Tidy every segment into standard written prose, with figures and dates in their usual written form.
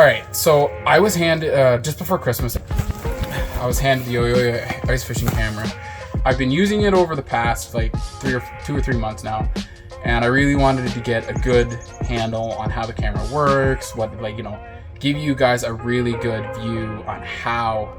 Alright, so I was handed, just before Christmas, I was handed the Eyoyo ice fishing camera. I've been using it over the past like 2 or 3 months now, and I really wanted to get a good handle on how the camera works, give you guys a really good view on how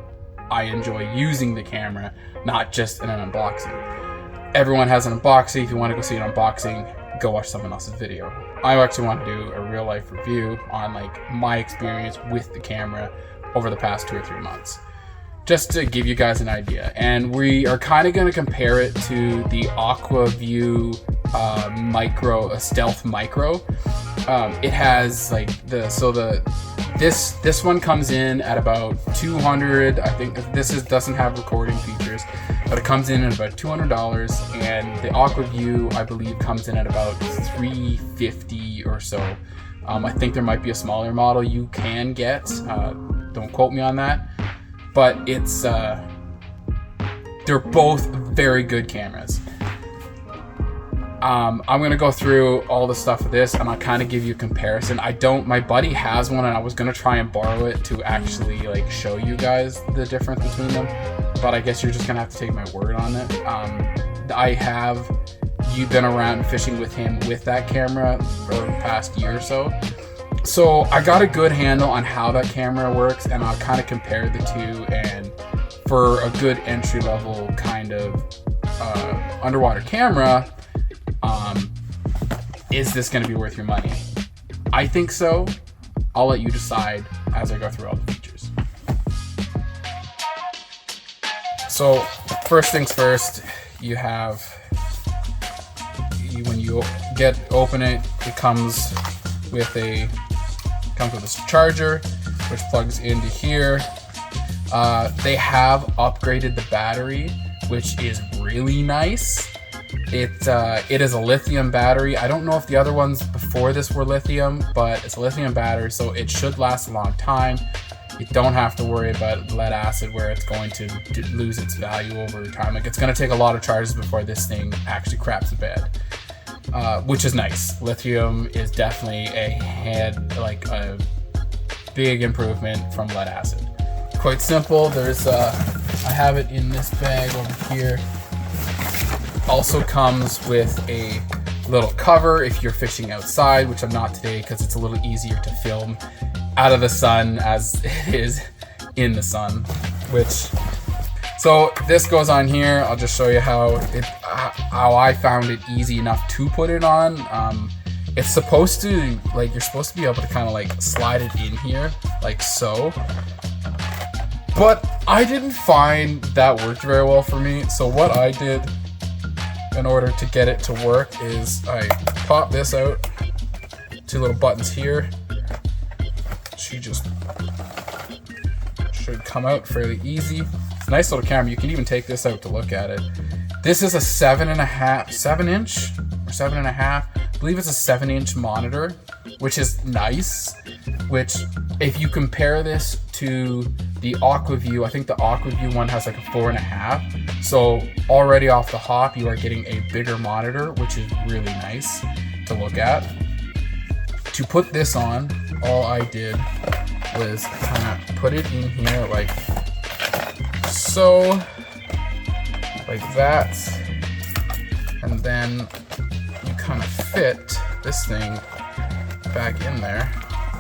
I enjoy using the camera, not just in an unboxing. Everyone has an unboxing. If you want to go see an unboxing, go watch someone else's video. I actually want to do a real life review on like my experience with the camera over the past 2 or 3 months, just to give you guys an idea. And we are kind of going to compare it to the Aqua View Stealth Micro. It has like this one comes in at about $200. I think doesn't have recording features, but it comes in at about $200, and the Aqua View, I believe, comes in at about $350 or so. I think there might be a smaller model you can get. Don't quote me on that, but it's they're both very good cameras. I'm gonna go through all the stuff with this, and I'll kind of give you a comparison. My buddy has one, and I was gonna try and borrow it to actually like show you guys the difference between them, but I guess you're just gonna have to take my word on it. You've been around fishing with him with that camera for the past year or so. So I got a good handle on how that camera works, and I'll kind of compare the two, and for a good entry-level kind of underwater camera, is this going to be worth your money? I think so. I'll let you decide as I go through all the features. So first things first, when you open it, it comes with this charger, which plugs into here. They have upgraded the battery, which is really nice. It is a lithium battery. I don't know if the other ones before this were lithium, but it's a lithium battery, so it should last a long time. You don't have to worry about lead acid where it's going to lose its value over time. Like, it's going to take a lot of charges before this thing actually craps the bed, which is nice. Lithium is definitely a big improvement from lead acid. Quite simple. I have it in this bag over here. Also comes with a little cover if you're fishing outside, which I'm not today because it's a little easier to film out of the sun as it is in the sun. So this goes on here. I'll just show you how I found it easy enough to put it on. It's supposed to you're supposed to be able to kind of slide it in here like so. But I didn't find that worked very well for me. So what I did in order to get it to work is I pop this out, 2 little buttons here. She just should come out fairly easy. It's a nice little camera. You can even take this out to look at it. This is a 7 inch or 7.5. I believe it's a 7-inch monitor, which is nice. Which, if you compare this to the Aqua View, I think the Aqua View one has like a 4.5. So already off the hop, you are getting a bigger monitor, which is really nice to look at. To put this on, all I did was kind of put it in here like so, like that, and then you kind of fit this thing back in there,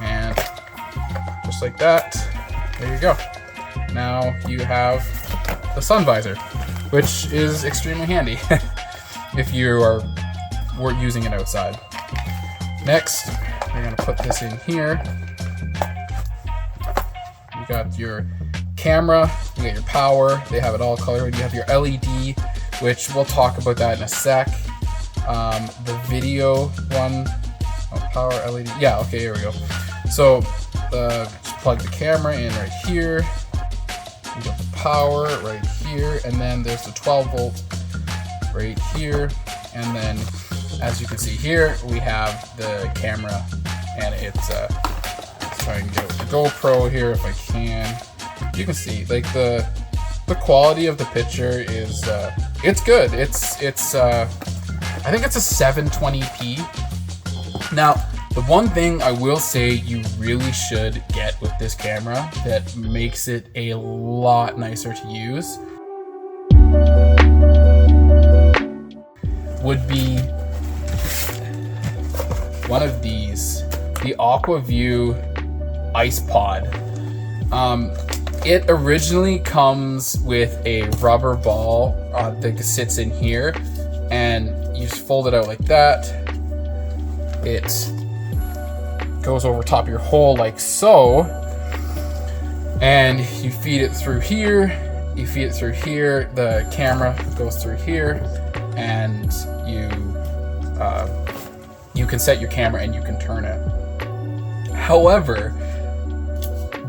and just like that, there you go. Now you have the sun visor, which is extremely handy if you were using it outside. Next, you're gonna put this in here. You got your camera, you got your power, they have it all colored. You have your LED, which we'll talk about that in a sec. The video one, power LED, yeah, okay, here we go. So just plug the camera in right here. You got the power right here, and then there's the 12 volt right here. And then, as you can see here, we have the camera, and it's trying to get the GoPro here if I can. You can see like the quality of the picture is it's good. It's I think it's a 720p. Now The one thing I will say you really should get with this camera that makes it a lot nicer to use would be one of these, the Aqua View Ice Pod. It originally comes with a rubber ball that sits in here, and you just fold it out like that. It goes over top of your hole like so, and you feed it through here, you feed it through here, the camera goes through here, and you can set your camera and you can turn it. However,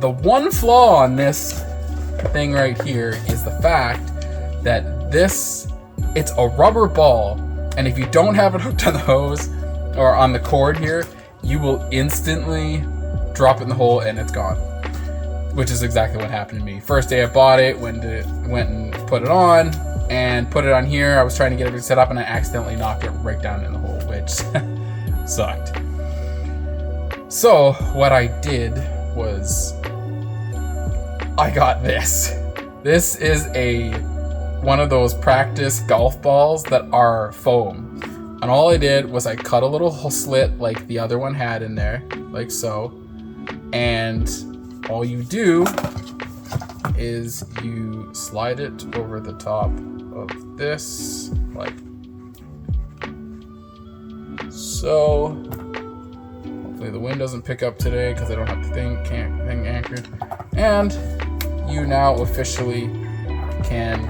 the one flaw on this thing right here is the fact that it's a rubber ball, and if you don't have it hooked on the hose or on the cord here, you will instantly drop it in the hole and it's gone. Which is exactly what happened to me. First day I bought it, went and put it on here. I was trying to get everything set up and I accidentally knocked it right down in the hole, which sucked. So what I did was I got this. This is one of those practice golf balls that are foam. And all I did was I cut a little slit like the other one had in there, like so. And all you do is you slide it over the top of this, like so. Hopefully the wind doesn't pick up today because I don't have the thing anchored. And you now officially can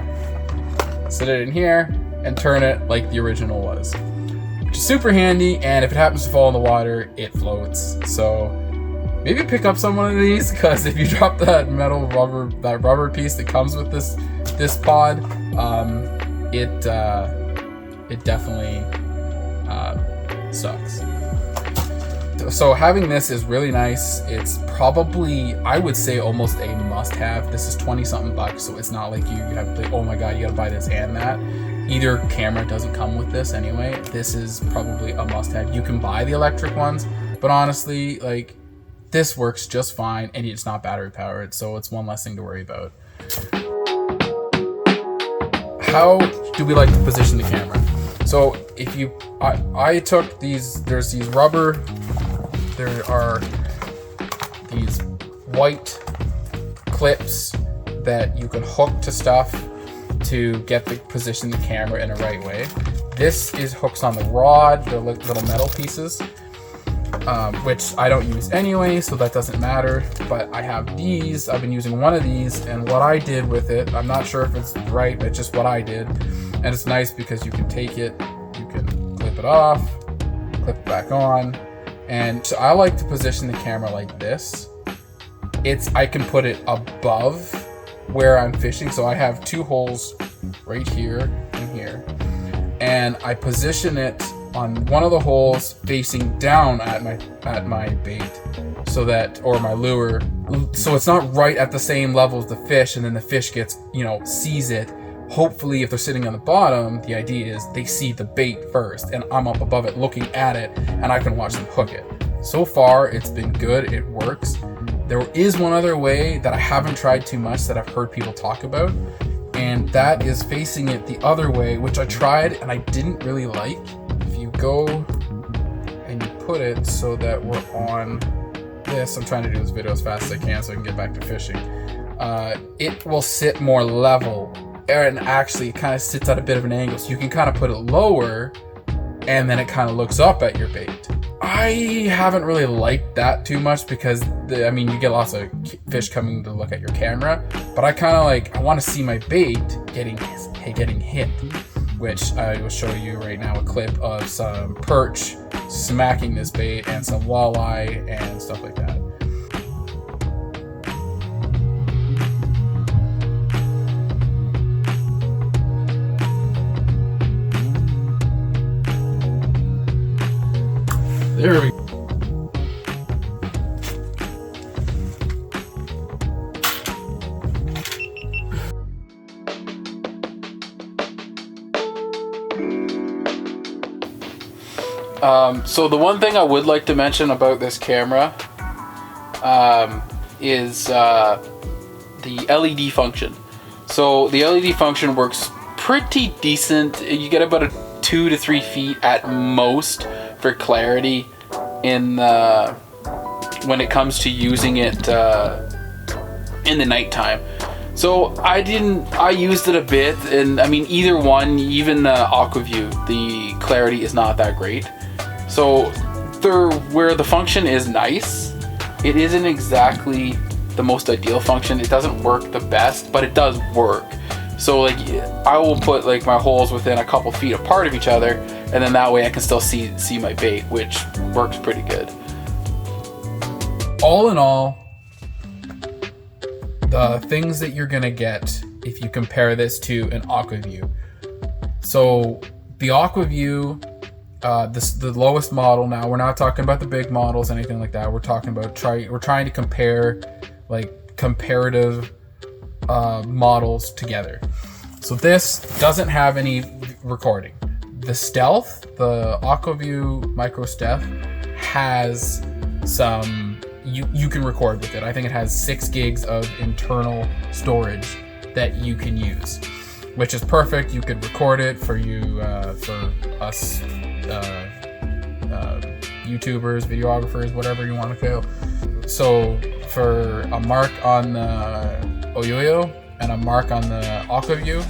sit it in here and turn it like the original was. Which is super handy, and if it happens to fall in the water, it floats. So maybe pick up some one of these, because if you drop that rubber piece that comes with this pod, it definitely sucks. So having this is really nice. It's probably, I would say, almost a must-have. This is 20-something bucks, so it's not like you have to, oh my god, you gotta buy this and that. Either camera doesn't come with this anyway. This is probably a must-have. You can buy the electric ones, but honestly, like, this works just fine, and it's not battery powered, so it's one less thing to worry about. How do we like to position the camera? So if you, I took these, there are these white clips that you can hook to stuff to position the camera in the right way. This is hooks on the rod, the little metal pieces, which I don't use anyway, so that doesn't matter. But I have these, I've been using one of these, and what I did with it, I'm not sure if it's right, but just what I did. And it's nice because you can take it, you can clip it off, clip it back on. And so I like to position the camera like this. I can put it above where I'm fishing. So I have two holes right here and here. And I position it on one of the holes facing down at my bait, so that, or my lure, so it's not right at the same level as the fish, and then the fish gets, sees it. Hopefully, if they're sitting on the bottom, the idea is they see the bait first, and I'm up above it looking at it, and I can watch them hook it. So far, it's been good, it works. There is one other way that I haven't tried too much that I've heard people talk about, and that is facing it the other way, which I tried and I didn't really like. If you go and you put it so that we're on this, I'm trying to do this video as fast as I can so I can get back to fishing. It will sit more level, and actually it kind of sits at a bit of an angle, so you can kind of put it lower and then it kind of looks up at your bait. I haven't really liked that too much because you get lots of fish coming to look at your camera, but I kind of I want to see my bait getting hit, which I will show you right now a clip of some perch smacking this bait and some walleye and stuff like that. There we go. So the one thing I would like to mention about this camera is the LED function. So the LED function works pretty decent. You get about 2 to 3 feet at most for clarity in when it comes to using it in the nighttime. So I used it a bit, and I mean either one, even the Aquaview, the clarity is not that great. So where the function is nice, it isn't exactly the most ideal function. It doesn't work the best, but it does work. So like I will put like my holes within a couple feet apart of each other, and then that way I can still see my bait, which works pretty good. All in all, the things that you're gonna get if you compare this to an Aquaview. So the Aquaview, the lowest model now, we're not talking about the big models, anything like that. We're talking about we're trying to compare like comparative models together. So this doesn't have any recording. The Stealth, the Aquaview Micro Stealth, has some, you can record with it. I think it has 6 gigs of internal storage that you can use, which is perfect. You could record it for us YouTubers, videographers, whatever you want to call. So for a mark on the Eyoyo and a mark on the Aquaview,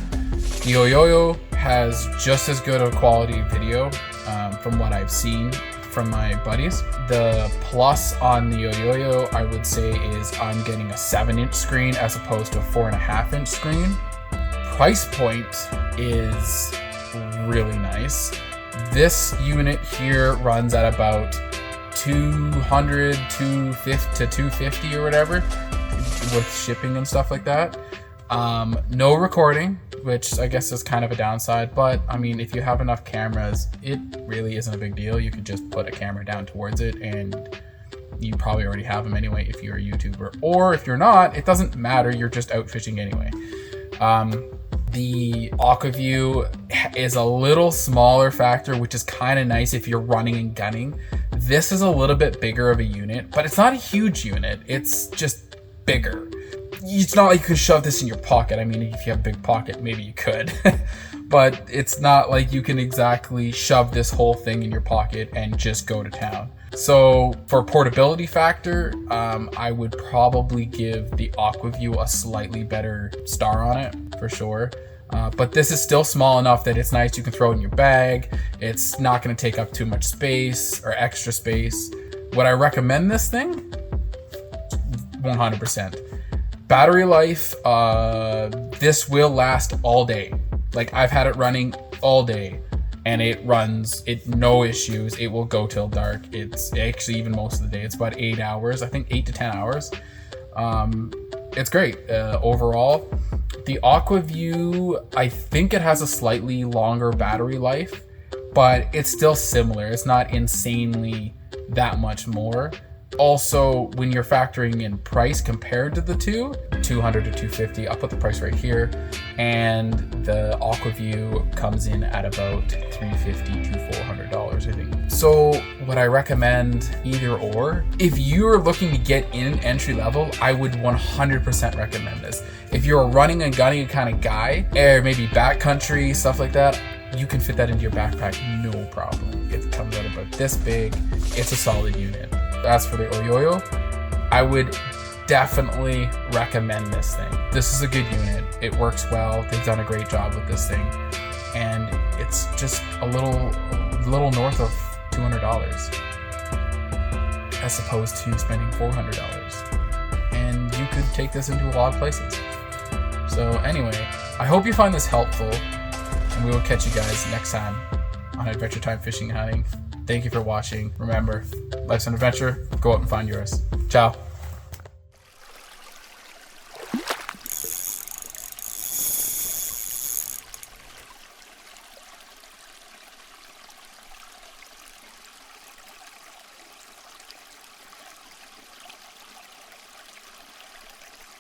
the Eyoyo has just as good of quality video from what I've seen from my buddies. The plus on the Eyoyo, I would say, is I'm getting a 7-inch screen as opposed to a 4.5-inch screen. Price point is really nice. This unit here runs at about $200 to $250 or whatever, with shipping and stuff like that. No recording, which I guess is kind of a downside, but I mean, if you have enough cameras, it really isn't a big deal. You could just put a camera down towards it, and you probably already have them anyway if you're a YouTuber. Or if you're not, it doesn't matter, you're just out fishing anyway. The Aquaview is a little smaller factor, which is kind of nice if you're running and gunning. This is a little bit bigger of a unit, but it's not a huge unit. It's just bigger. It's not like you can shove this in your pocket. I mean, if you have a big pocket, maybe you could. But it's not like you can exactly shove this whole thing in your pocket and just go to town. So for portability factor, I would probably give the Aquaview a slightly better star on it, for sure. But this is still small enough that it's nice. You can throw it in your bag. It's not going to take up too much space or extra space. Would I recommend this thing? 100%. Battery life, this will last all day. Like, I've had it running all day, and it runs, no issues. It will go till dark. It's actually even most of the day. It's about 8 hours, I think 8 to 10 hours. It's great overall. The Aquaview, I think it has a slightly longer battery life, but it's still similar. It's not insanely that much more. Also, when you're factoring in price compared to the two, $200 to $250, I'll put the price right here, and the Aquaview comes in at about $350 to $400, I think. So would I recommend either or? If you're looking to get in entry level, I would 100% recommend this. If you're a running and gunning kind of guy, or maybe backcountry, stuff like that, you can fit that into your backpack, no problem. It comes out about this big. It's a solid unit. As for the Eyoyo, I would definitely recommend this thing. This is a good unit. It works well. They've done a great job with this thing, and it's just a little north of $200, as opposed to spending $400. And you could take this into a lot of places. So anyway, I hope you find this helpful, and we will catch you guys next time on Adventure Time Fishing and Hunting. Thank you for watching. Remember, life's an adventure. Go out and find yours. Ciao.